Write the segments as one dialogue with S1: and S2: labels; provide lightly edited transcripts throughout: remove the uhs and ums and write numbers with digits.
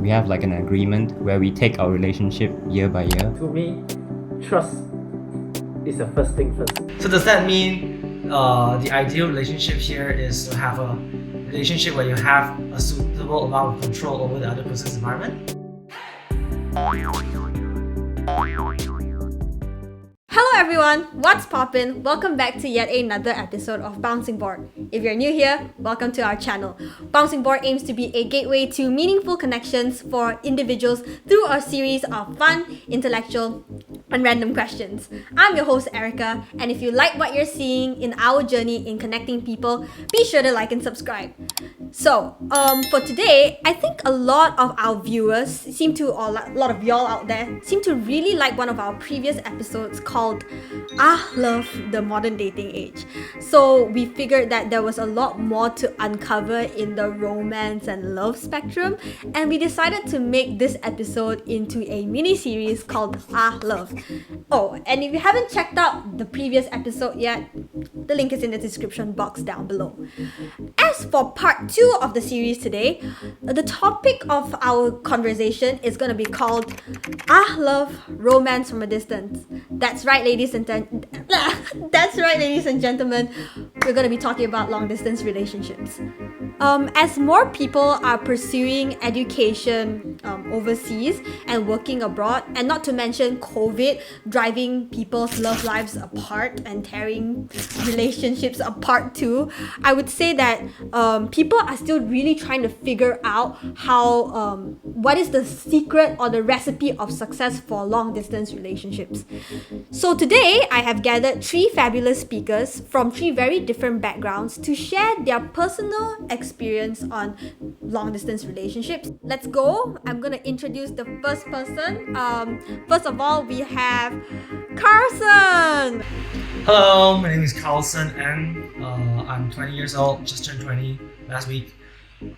S1: We have like an agreement where we take our relationship year by year.
S2: To me, trust is the first thing first.
S3: So does that mean the ideal relationship here is to have a relationship where you have a suitable amount of control over the other person's environment?
S4: Hello everyone, what's poppin'? Welcome back to yet another episode of Bouncing Board. If you're new here, welcome to our channel. Bouncing Board aims to be a gateway to meaningful connections for individuals through a series of fun, intellectual, and random questions. I'm your host Erica, and if you like what you're seeing in our journey in connecting people, be sure to like and subscribe. So, for today, I think a lot of our viewers or a lot of y'all out there seem to really like one of our previous episodes called I Love the Modern Dating Age. So we figured that there was a lot more to uncover in the romance and love spectrum, and we decided to make this episode into a mini-series called I Love. Oh, and if you haven't checked out the previous episode yet, the link is in the description box down below. As for part 2 of the series today, the topic of our conversation is going to be called I Love Romance from a Distance. That's right, ladies and gentlemen, we're going to be talking about long distance relationships. As more people are pursuing education overseas and working abroad, and not to mention COVID driving people's love lives apart and tearing relationships apart too, I would say that people are still really trying to figure out how what is the secret or the recipe of success for long distance relationships. So today I have gathered 3 fabulous speakers from 3 very different backgrounds to share their personal experience on long distance relationships. Let's go. I'm gonna introduce the first person. First of all, we have Carson.
S3: Hello, my name is Carlson and I'm 20 years old, just turned 20 last week.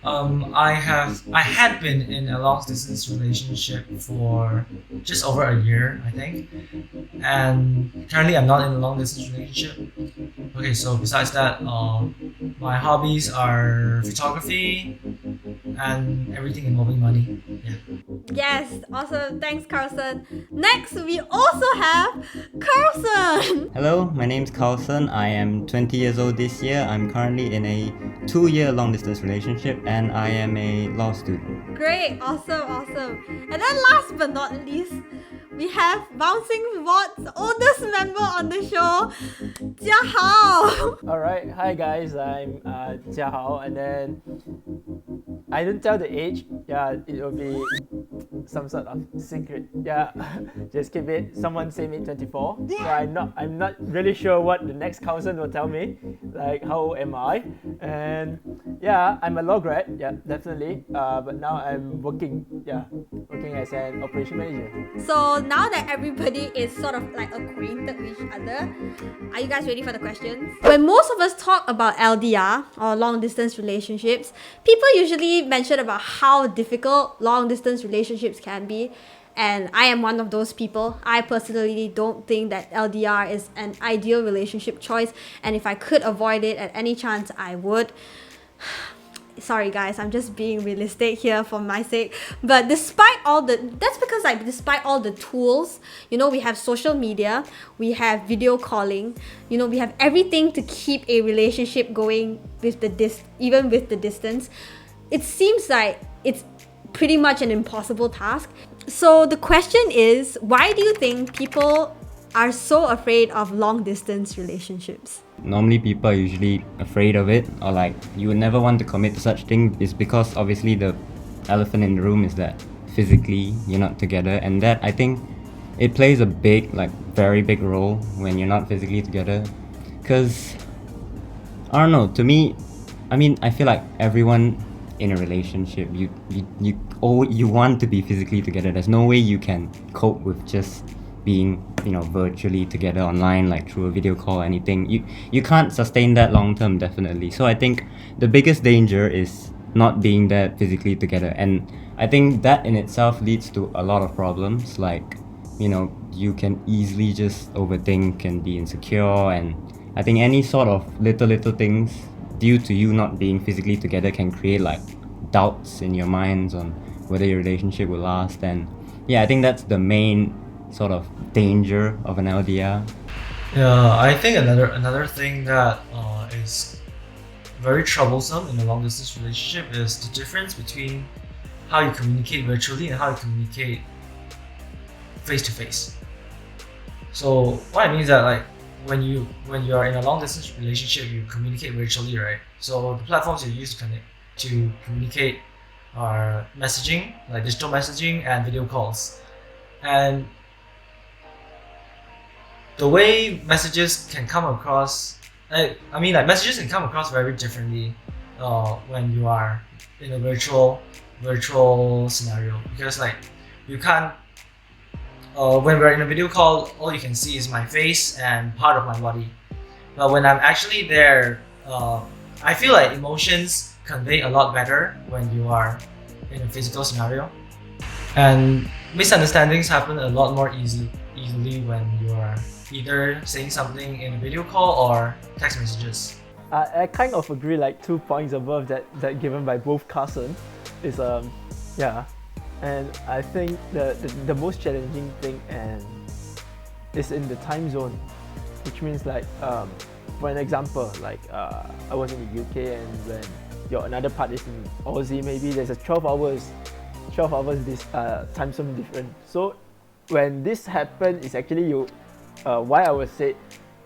S3: I had been in a long distance relationship for just over a year, I think, and currently I'm not in a long distance relationship. Okay, so besides that, my hobbies are photography and everything involving money. Yeah.
S4: Yes, awesome. Thanks, Carson. Next, we also have Carson.
S1: Hello, my name's Carlson. I am 20 years old this year. I'm currently in a 2-year long distance relationship and I am a law student.
S4: Great, awesome. And then last but not least, we have Bouncing Board's oldest member on the show, Jia Hao.
S2: Alright, hi guys, I'm Jia Hao, and then I didn't tell the age. Yeah, it will be some sort of secret. Yeah, just keep it. Someone say me 24. So I'm not really sure what the next cousin will tell me. Like, how old am I? And yeah, I'm a law grad. Yeah, definitely. But now I'm working. Yeah, working as an operation manager.
S4: So now that everybody is sort of like acquainted with each other, are you guys ready for the questions? When most of us talk about LDR or long distance relationships, people usually mention about how difficult long distance relationships can be, and I am one of those people. I personally don't think that LDR is an ideal relationship choice, and if I could avoid it at any chance, I would. Sorry guys, I'm just being realistic here for my sake. But despite all the tools, we have social media, we have video calling, we have everything to keep a relationship going even with the distance. It seems like it's pretty much an impossible task. So the question is, why do you think people are so afraid of long distance relationships?
S1: Normally people are usually afraid of it, or like you would never want to commit to such thing, is because obviously the elephant in the room is that physically you're not together, and that I think it plays a very big role when you're not physically together. Because I don't know, to me, I feel like everyone in a relationship, you want to be physically together. There's no way you can cope with just being virtually together online, like through a video call or anything. You can't sustain that long term, definitely. So I think the biggest danger is not being there physically together, and I think that in itself leads to a lot of problems, like you can easily just overthink and be insecure, and I think any sort of little things due to you not being physically together can create like doubts in your minds on whether your relationship will last. And yeah, I think that's the main sort of danger of an LDR.
S3: Yeah, I think another thing that is very troublesome in a long distance relationship is the difference between how you communicate virtually and how you communicate face to face. So what I mean is that, like, when you are in a long distance relationship, you communicate virtually, right? So the platforms you use to communicate are messaging, like digital messaging and video calls. And the way messages can come across, messages can come across very differently when you are in a virtual scenario, because like you can't. When we're in a video call, all you can see is my face and part of my body. But when I'm actually there, I feel like emotions convey a lot better when you are in a physical scenario, and misunderstandings happen a lot more easily when you are either saying something in a video call or text messages.
S2: I kind of agree, like 2 points above that given by both Carson is yeah. And I think the most challenging thing is in the time zone, which means like for an example, like I was in the UK, and when your another part is in Aussie, maybe there's a 12 hours this time zone different. So when this happened, it's actually why I would say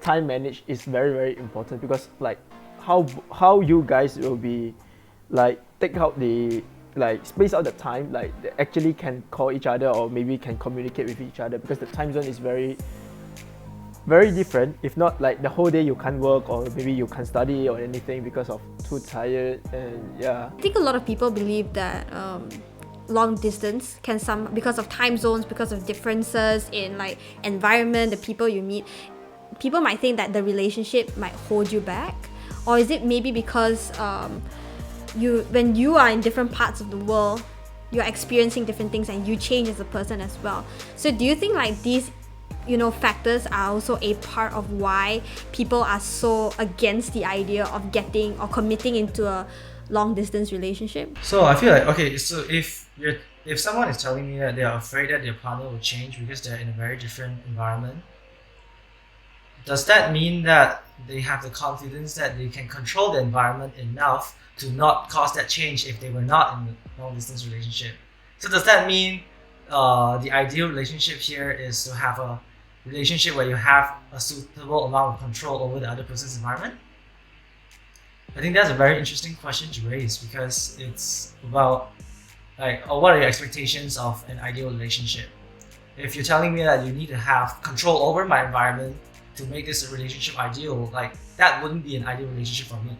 S2: time manage is very, very important, because like how you guys will be like take out the like space out the time, like they actually can call each other or maybe can communicate with each other, because the time zone is very, very different. If not, like the whole day you can't work, or maybe you can't study or anything because of too tired. And yeah,
S4: I think a lot of people believe that long distance can because of time zones, because of differences in like environment, the people you meet, people might think that the relationship might hold you back. Or is it maybe because when you are in different parts of the world, you're experiencing different things and you change as a person as well. So do you think like these factors are also a part of why people are so against the idea of getting or committing into a long distance relationship?
S3: So I feel like, okay, so if someone is telling me that they are afraid that their partner will change because they're in a very different environment, does that mean that they have the confidence that they can control the environment enough to not cause that change if they were not in a long distance relationship? So does that mean the ideal relationship here is to have a relationship where you have a suitable amount of control over the other person's environment? I think that's a very interesting question to raise, because it's about like, what are your expectations of an ideal relationship? If you're telling me that you need to have control over my environment to make this a relationship ideal, like that wouldn't be an ideal relationship for me.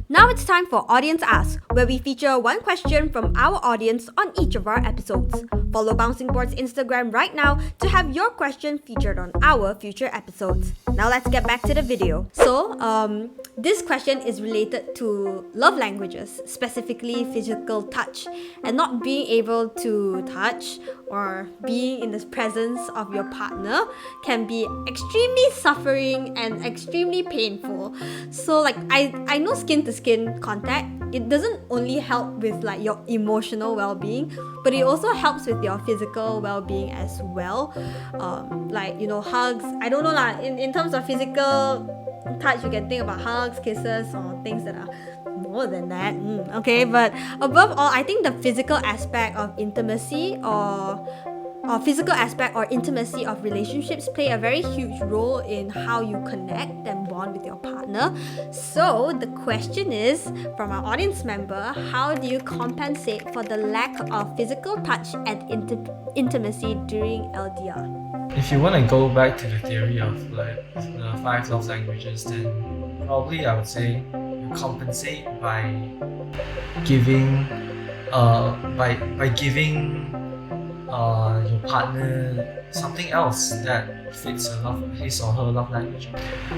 S4: Now it's time for Audience Ask, where we feature one question from our audience on each of our episodes. Follow Bouncing Board's Instagram right now to have your question featured on our future episodes. Now let's get back to the video. So, this question is related to love languages, specifically physical touch, and not being able to touch or being in the presence of your partner can be extremely suffering and extremely painful. So like I know skin to skin contact, it doesn't only help with like your emotional well-being, but it also helps with your physical well-being as well. Like hugs, I don't know lah, in terms of physical touch you can think about hugs, kisses, or things that are more than that. Okay, but above all, I think the physical aspect of intimacy or intimacy of relationships play a very huge role in how you connect and bond with your partner. So the question is, from our audience member, how do you compensate for the lack of physical touch and intimacy during LDR?
S3: If you want to go back to the theory of like the 5 love languages, then probably I would say you compensate by giving your partner something else that fits his or her love language.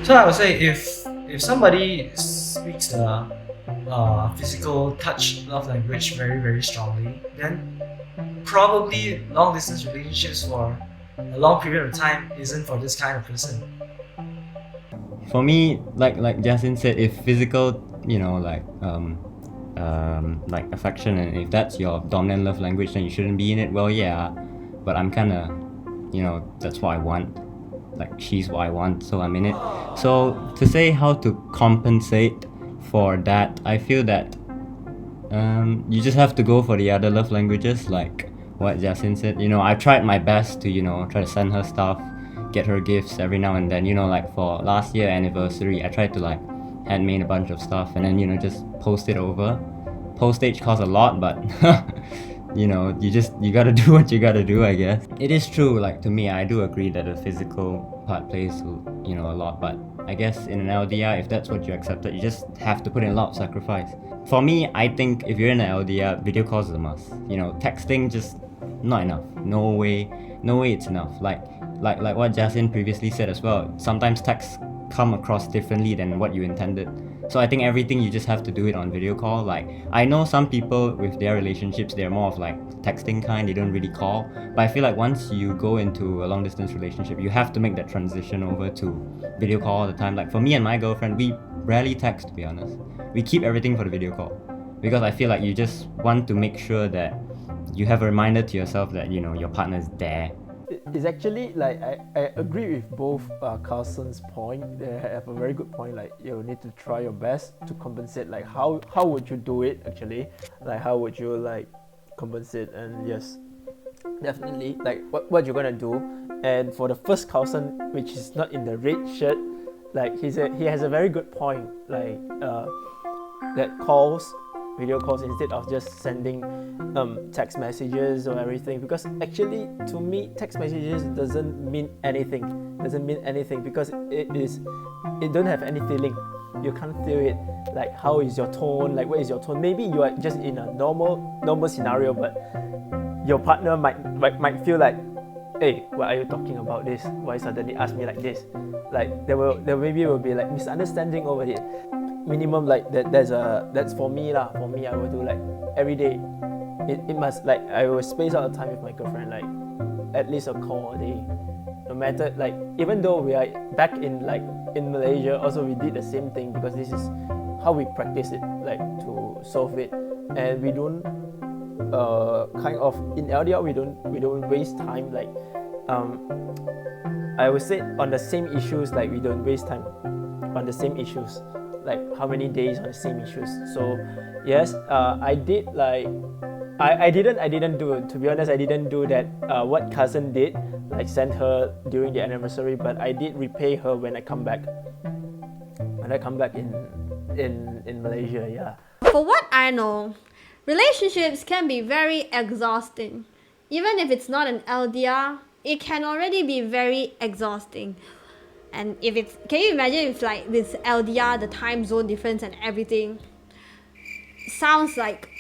S3: So I would say if somebody speaks the physical touch love language very, very strongly, then probably long distance relationships for a long period of time isn't for this kind of person.
S1: For me, like Jasin said, if physical, like affection, and if that's your dominant love language, then you shouldn't be in it. Well, yeah, but I'm kind of, that's what I want. Like, she's what I want, so I'm in it. So to say how to compensate for that, I feel that you just have to go for the other love languages, like what Jasin said. I tried my best to, try to send her stuff, get her gifts every now and then. Like for last year anniversary, I tried to like handmade a bunch of stuff and then, just post it over. Postage costs a lot, but you gotta do what you gotta do, I guess. It is true, like to me, I do agree that the physical part plays, a lot, but I guess in an LDR, if that's what you accepted, you just have to put in a lot of sacrifice. For me, I think if you're in an LDR, video calls is a must. Texting just not enough. No way it's enough. Like what Jasin previously said as well, sometimes texts come across differently than what you intended. So I think everything you just have to do it on video call. Like, I know some people with their relationships, they're more of like texting kind, they don't really call. But I feel like once you go into a long distance relationship, you have to make that transition over to video call all the time. Like for me and my girlfriend, we rarely text, to be honest. We keep everything for the video call. Because I feel like you just want to make sure that you have a reminder to yourself that, your partner is there.
S2: It's actually like I agree with both Carlson's point. They have a very good point. Like, you need to try your best to compensate. Like how would you do it actually? Like how would you like compensate? And yes, definitely like what you're gonna do. And for the first Carlson, which is not in the red shirt, like he has a very good point. Like that video calls instead of just sending text messages or everything, because actually to me text messages doesn't mean anything because it don't have any feeling. You can't feel it. Like, how is your tone, like what is your tone? Maybe you are just in a normal scenario, but your partner might feel like, hey, why are you talking about this? Why suddenly ask me like this? Like there maybe will be like misunderstanding over it. Minimum like that's for me lah. For me, I will do like every day. It must, like, I will space out the time with my girlfriend, like at least a call a day. No matter, like, even though we are back in Malaysia, also we did the same thing because this is how we practice it, like to solve it. And we don't kind of in LDR we don't waste time, like I would say on the same issues, like we don't waste time on the same issues, like how many days on the same issues. So yes, I did like I didn't do, to be honest, I didn't do that what cousin did, like send her during the anniversary, but I did repay her when I come back in Malaysia. Yeah,
S4: For what I know, relationships can be very exhausting. Even if it's not an LDR, it can already be very exhausting. And can you imagine if like with LDR, the time zone difference and everything, sounds like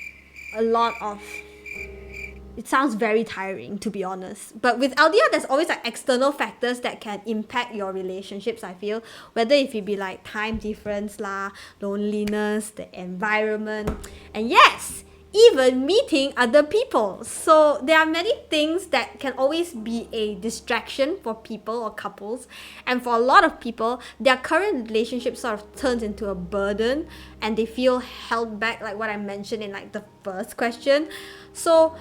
S4: it sounds very tiring, to be honest. But with LDR, there's always like external factors that can impact your relationships, I feel. Whether if it be like time difference lah, loneliness, the environment, and yes, even meeting other people. So there are many things that can always be a distraction for people or couples. And for a lot of people, their current relationship sort of turns into a burden and they feel held back, like what I mentioned in like the first question. So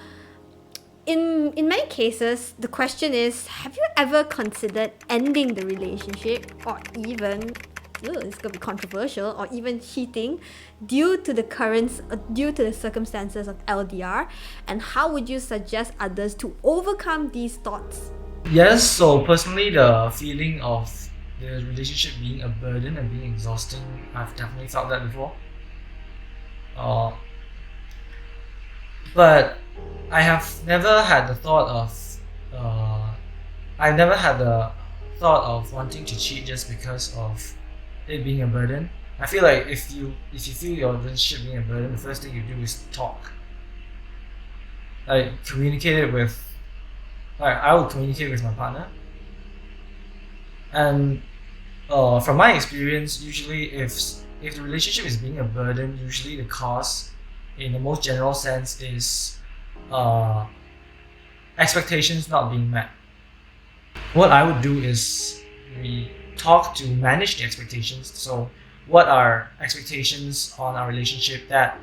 S4: in many cases, the question is, have you ever considered ending the relationship, or even, it's gonna be controversial, or even cheating due to the circumstances of LDR? And how would you suggest others to overcome these thoughts?
S3: Yes, so personally, the feeling of the relationship being a burden and being exhausting, I've definitely felt that before. But I have never had the thought of wanting to cheat just because of it being a burden. I feel like if you feel your relationship being a burden, the first thing you do is talk. Like, communicate it with, like, I would communicate with my partner. And from my experience, usually if the relationship is being a burden, usually the cause, in the most general sense, is expectations not being met. What I would do is we talk to manage the expectations. So what are expectations on our relationship that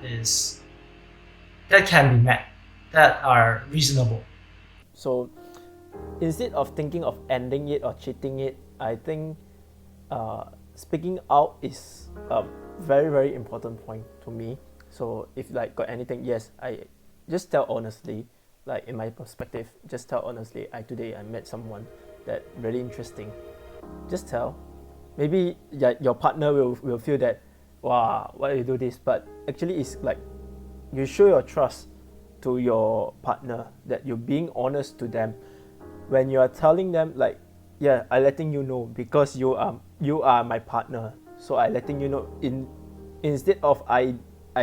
S3: can be met, that are reasonable.
S2: So instead of thinking of ending it or cheating it, I think speaking out is a very, very important point to me. So if like got anything, yes, I just tell honestly. Like in my perspective, just tell honestly. Today I met someone that really interesting. Just tell. Maybe your partner will feel that, wow, why do you do this? But actually, it's like you show your trust to your partner, that you're being honest to them when you are telling them, like, yeah, I letting you know because you are my partner, so I letting you know, instead of I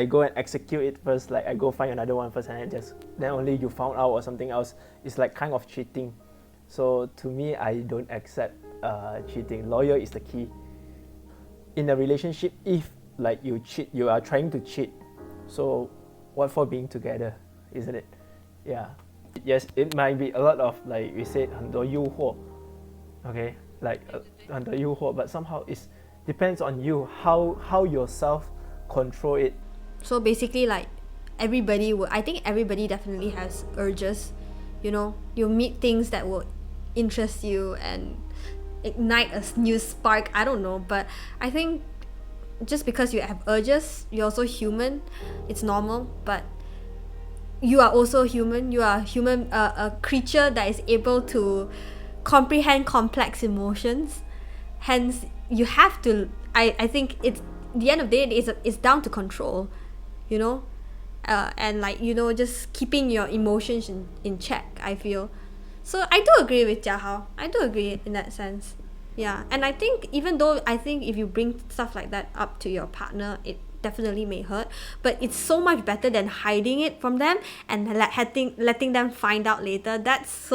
S2: go and execute it first, like I go find another one first and then only you found out or something else. It's like kind of cheating. So to me, I don't accept cheating. Loyal is the key in a relationship. If like you cheat, you are trying to cheat, so what for being together, isn't it? Yeah. Yes, it might be a lot of, like we said, 很多诱惑, okay, like 很多诱惑, but somehow it depends on you how yourself control it.
S4: So basically, like I think everybody definitely has urges. You know, you meet things that will interest you and ignite a new spark. I don't know, but I think just because you have urges, you're also human. It's normal, but you are also human. You are human, a creature that is able to comprehend complex emotions. Hence, you have to. I think it's the end of the day. It's down to control, you know, and like, you know, just keeping your emotions in check. I feel. So I do agree with Jia Hao. I do agree in that sense. Yeah, and I think even though I think if you bring stuff like that up to your partner, it definitely may hurt, but it's so much better than hiding it from them and letting them find out later. That's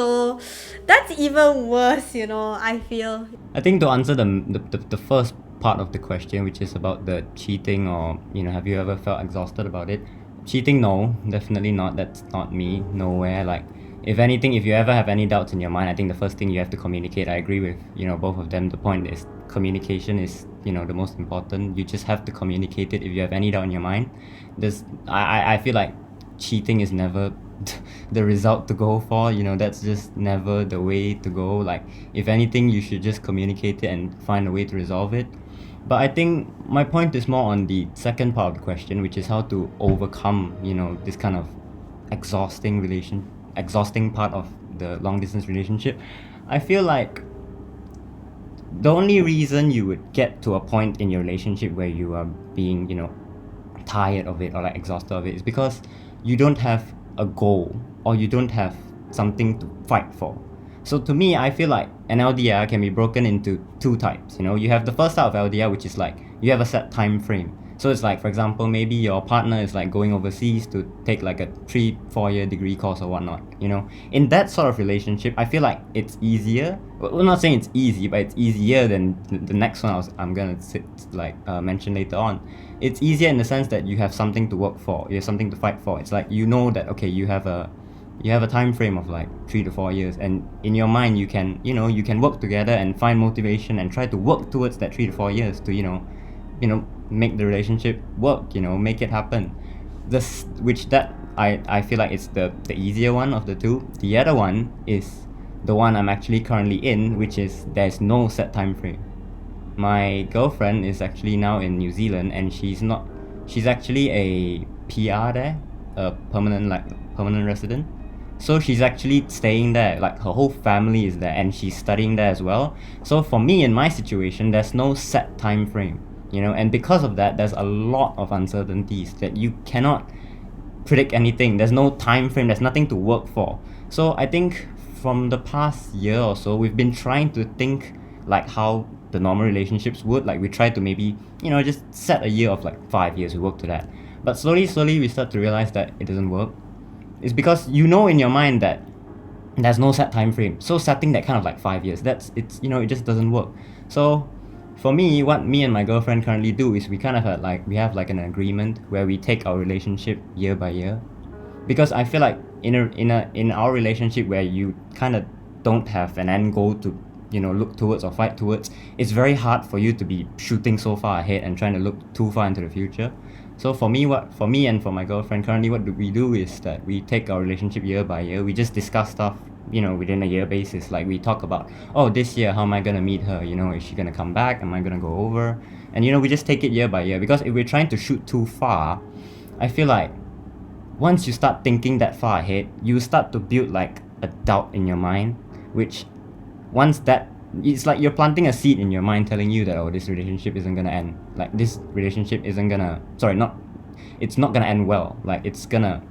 S4: even worse, you know, I feel.
S1: I think to answer the first part of the question, which is about the cheating, or, you know, have you ever felt exhausted about it? Cheating, no, definitely not. That's not me, nowhere. Like, if anything, if you ever have any doubts in your mind, I think the first thing you have to communicate. I agree with, you know, both of them. The point is communication is, you know, the most important. You just have to communicate it if you have any doubt in your mind. I feel like cheating is never the result to go for, you know. That's just never the way to go. Like, if anything, you should just communicate it and find a way to resolve it. But I think my point is more on the second part of the question, which is how to overcome, you know, this kind of exhausting part of the long distance relationship. I feel like the only reason you would get to a point in your relationship where you are being, you know, tired of it or like exhausted of it is because you don't have a goal, or you don't have something to fight for. So to me, I feel like an LDR can be broken into two types. You know, you have the first type of LDR, which is like you have a set time frame. So it's like, for example, maybe your partner is like going overseas to take like a 3-4 year degree course or whatnot. You know, in that sort of relationship, I feel like it's easier. Well, I'm not saying it's easy, but it's easier than the next one I'm gonna mention later on. It's easier in the sense that you have something to work for, you have something to fight for. It's like, you know that, okay, you have a time frame of like 3 to 4 years, and in your mind you can work together and find motivation and try to work towards that 3 to 4 years to, you know, make the relationship work, you know, make it happen. I feel like it's the easier one of the two. The other one is the one I'm actually currently in, which is there's no set time frame. My girlfriend is actually now in New Zealand, and she's actually a PR there, a permanent resident. So she's actually staying there, like her whole family is there, and she's studying there as well. So for me, in my situation, there's no set time frame, you know, and because of that, there's a lot of uncertainties that you cannot predict anything. There's no time frame, there's nothing to work for. So I think from the past year or so, we've been trying to think like how the normal relationships would. Like, we try to maybe, you know, just set a year of like 5 years, we work to that. But slowly we start to realize that it doesn't work. It's because you know in your mind that there's no set time frame. So setting that kind of like 5 years, it just doesn't work. So for me, what me and my girlfriend currently do is we kind of we have like an agreement where we take our relationship year by year. Because I feel like in our relationship where you kind of don't have an end goal to, look towards or fight towards, it's very hard for you to be shooting so far ahead and trying to look too far into the future. So for me and for my girlfriend currently, what we do is that we take our relationship year by year. We just discuss stuff, within a year basis. Like we talk about, oh, this year, how am I gonna meet her? Is she gonna come back? Am I gonna go over? And we just take it year by year, because if we're trying to shoot too far, I feel like once you start thinking that far ahead, you start to build like a doubt in your mind, which once that, it's like you're planting a seed in your mind telling you that, oh, this relationship isn't gonna end. Like this relationship isn't gonna, it's not gonna end well. Like it's gonna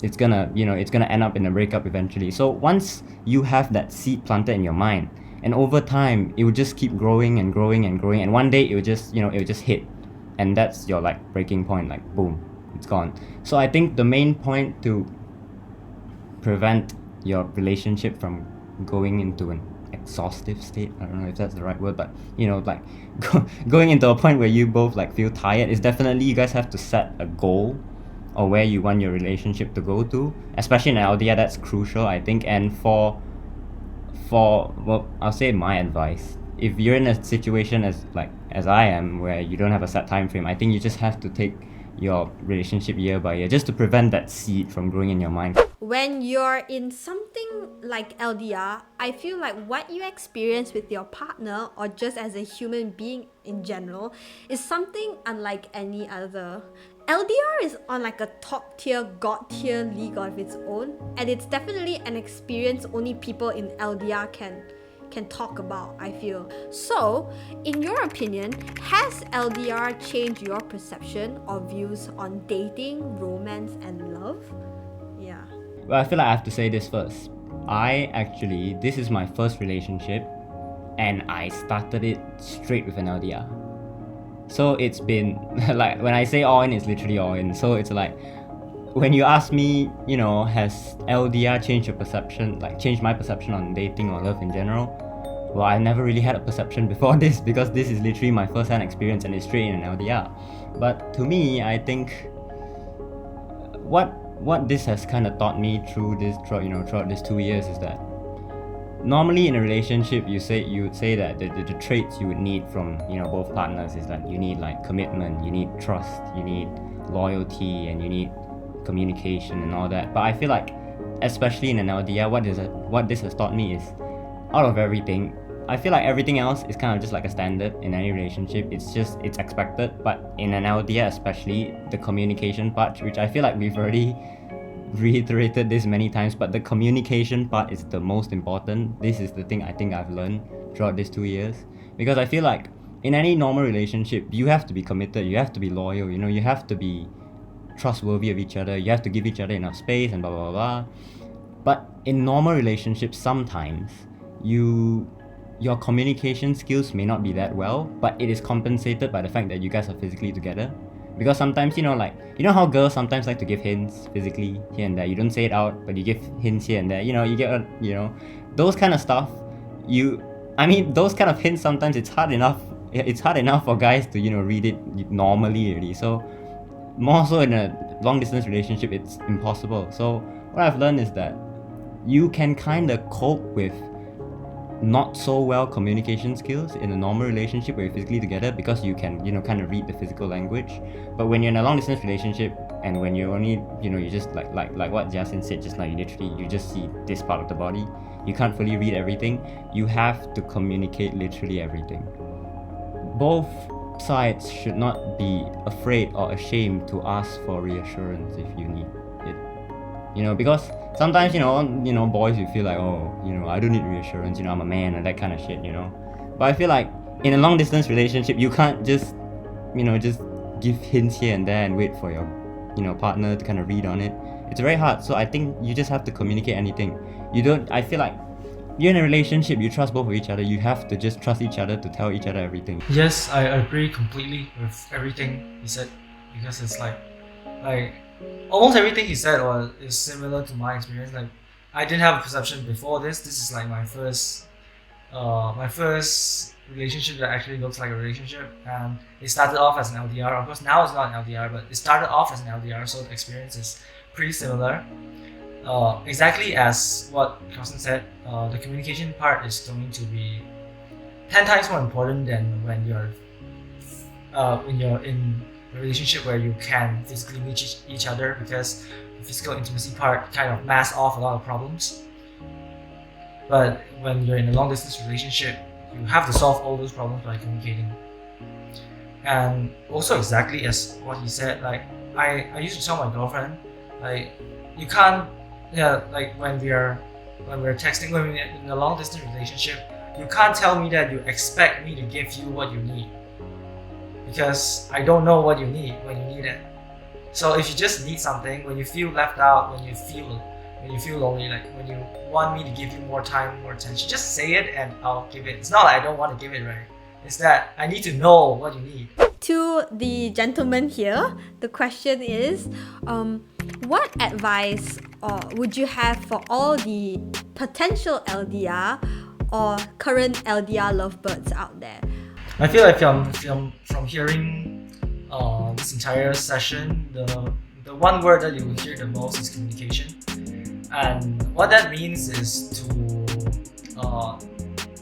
S1: end up in a breakup eventually. So once you have that seed planted in your mind, and over time it will just keep growing and growing and growing, and one day it will just hit, and that's your like breaking point. Like boom, it's gone. So I think the main point to prevent your relationship from going into an exhaustive state, I don't know if that's the right word, but going into a point where you both like feel tired, is definitely you guys have to set a goal or where you want your relationship to go to, especially in LDR. That's crucial, I think. And for well, I'll say my advice, if you're in a situation as I am, where you don't have a set time frame, I think you just have to take your relationship year by year, just to prevent that seed from growing in your mind.
S4: When you're in something like LDR, I feel like what you experience with your partner, or just as a human being in general, is something unlike any other. LDR is on like a top tier, god tier league of its own, and it's definitely an experience only people in LDR can talk about, I feel. So, in your opinion, has LDR changed your perception or views on dating, romance, and love? Yeah.
S1: Well, I feel like I have to say this first. This is my first relationship, and I started it straight with an LDR. So it's been, like, when I say all in, it's literally all in. So it's like, when you ask me, has LDR changed my perception on dating or love in general? Well, I never really had a perception before this, because this is literally my first-hand experience, and it's straight in an LDR. But to me, I think what this has kind of taught me throughout these 2 years is that normally in a relationship, you would say that the traits you would need from both partners is that you need like commitment, you need trust, you need loyalty, and you need communication and all that. But I feel like, especially in an LDR, what this has taught me is, out of everything, I feel like everything else is kind of just like a standard in any relationship. It's expected. But in an LDR especially, the communication part, which I feel like we've already reiterated this many times, but the communication part is the most important. This is the thing I think I've learned throughout these 2 years, because I feel like in any normal relationship, you have to be committed, you have to be loyal, you have to be trustworthy of each other, you have to give each other enough space and blah blah blah. But in normal relationships, sometimes your communication skills may not be that well, but it is compensated by the fact that you guys are physically together. Because sometimes, how girls sometimes like to give hints physically here and there. You don't say it out, but you give hints here and there. You get, those kind of stuff. Those kind of hints, sometimes it's hard enough for guys to, read it normally already. So, more so in a long distance relationship, it's impossible. So, what I've learned is that you can kind of cope with not so well communication skills in a normal relationship where you're physically together, because you can kind of read the physical language. But when you're in a long distance relationship, and when you're only you just like what Jasin said just now, you just see this part of the body, you can't fully read everything. You have to communicate literally everything. Both sides should not be afraid or ashamed to ask for reassurance if you need it, because sometimes, boys, you feel like, oh, I don't need reassurance, I'm a man, and that kind of shit, But I feel like in a long distance relationship, you can't just give hints here and there and wait for your, partner to kind of read on it. It's very hard. So I think you just have to communicate anything. I feel like you're in a relationship, you trust both of each other, you have to just trust each other to tell each other everything.
S3: Yes, I agree completely with everything he said, because it's like almost everything he said is similar to my experience. Like, I didn't have a perception before this. This is like my first relationship that actually looks like a relationship, and it started off as an LDR. Of course, now it's not an LDR, but it started off as an LDR, so the experience is pretty similar. Exactly as what Carson said, the communication part is going to be 10 times more important than when you're in a relationship where you can physically meet each other, because the physical intimacy part kind of masks off a lot of problems. But when you're in a long distance relationship, you have to solve all those problems by communicating. And also, exactly as what he said, like I used to tell my girlfriend, like, you can't, like when we're texting, when we're in a long distance relationship, you can't tell me that you expect me to give you what you need, because I don't know what you need when you need it. So if you just need something, when you feel left out, when you feel lonely, like when you want me to give you more time, more attention, just say it and I'll give it. It's not like I don't want to give it, right? It's that I need to know what you need.
S4: To the gentleman here, the question is, what advice would you have for all the potential LDR or current LDR lovebirds out there?
S3: I feel like from hearing this entire session, the one word that you will hear the most is communication. And what that means is to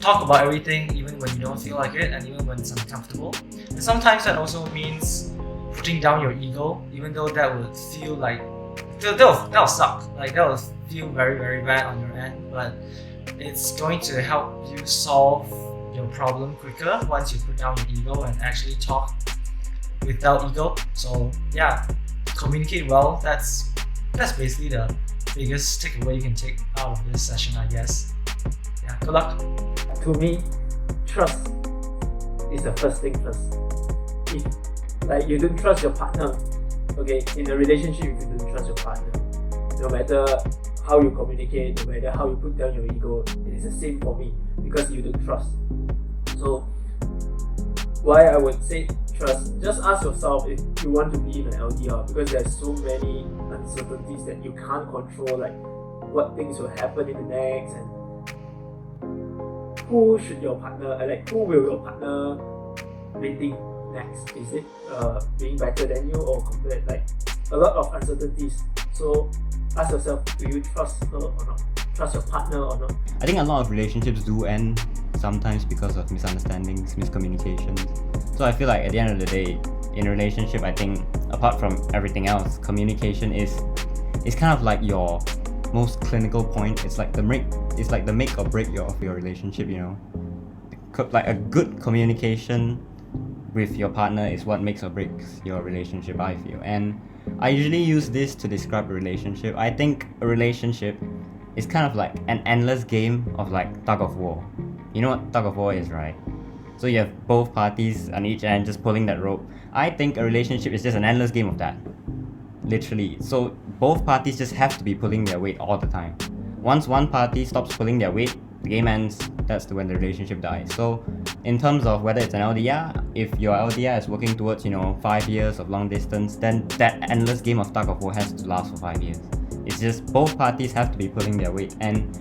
S3: talk about everything, even when you don't feel like it, and even when it's uncomfortable. And sometimes that also means putting down your ego, even though that would feel like that'll suck. Like that will feel very, very bad on your end, but it's going to help you solve your problem quicker once you put down your ego and actually talk without ego. So yeah, communicate well. That's basically the biggest takeaway you can take out of this session, I guess. Yeah, good luck.
S2: To me, trust is the first thing first. If like you don't trust your partner, okay, in a relationship, if you don't trust your partner, no matter how you communicate, no matter how you put down your ego, it is the same for me, because you don't trust. So why I would say trust, just ask yourself if you want to be in an LDR, because there's so many uncertainties that you can't control, like what things will happen in the next, and who will your partner dating next? Is it being better than you or compared? Like a lot of uncertainties. So ask yourself, do you trust her or not? Trust your partner or not?
S1: I think a lot of relationships do end sometimes because of misunderstandings, miscommunications. So I feel like at the end of the day, in a relationship, I think apart from everything else, communication is kind of like your most clinical point. It's like the make or break of your relationship, you know. Like a good communication with your partner is what makes or breaks your relationship, I feel. And I usually use this to describe a relationship. I think a relationship is kind of like an endless game of like tug of war. You know what tug of war is, right? So you have both parties on each end just pulling that rope. I think a relationship is just an endless game of that. Literally. So both parties just have to be pulling their weight all the time. Once one party stops pulling their weight, the game ends. That's when the relationship dies. So in terms of whether it's an LDR, if your LDR is working towards 5 years of long distance, then that endless game of tug of war has to last for 5 years. It's just both parties have to be pulling their weight, and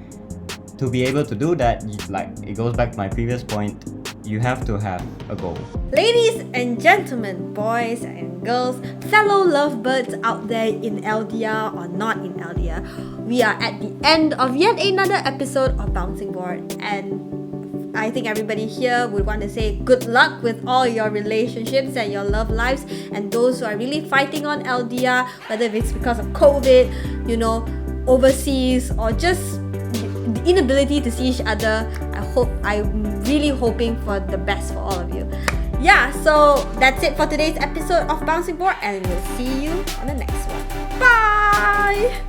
S1: to be able to do that, it goes back to my previous point, you have to have a goal.
S4: Ladies and gentlemen, boys and girls, fellow lovebirds out there in LDR or not in LDR, we are at the end of yet another episode of Bouncing Board, and I think everybody here would want to say good luck with all your relationships and your love lives, and those who are really fighting on LDR, whether it's because of COVID, overseas, or just the inability to see each other. I'm really hoping for the best for all of you. Yeah, so that's it for today's episode of Bouncing Board, and we'll see you on the next one. Bye!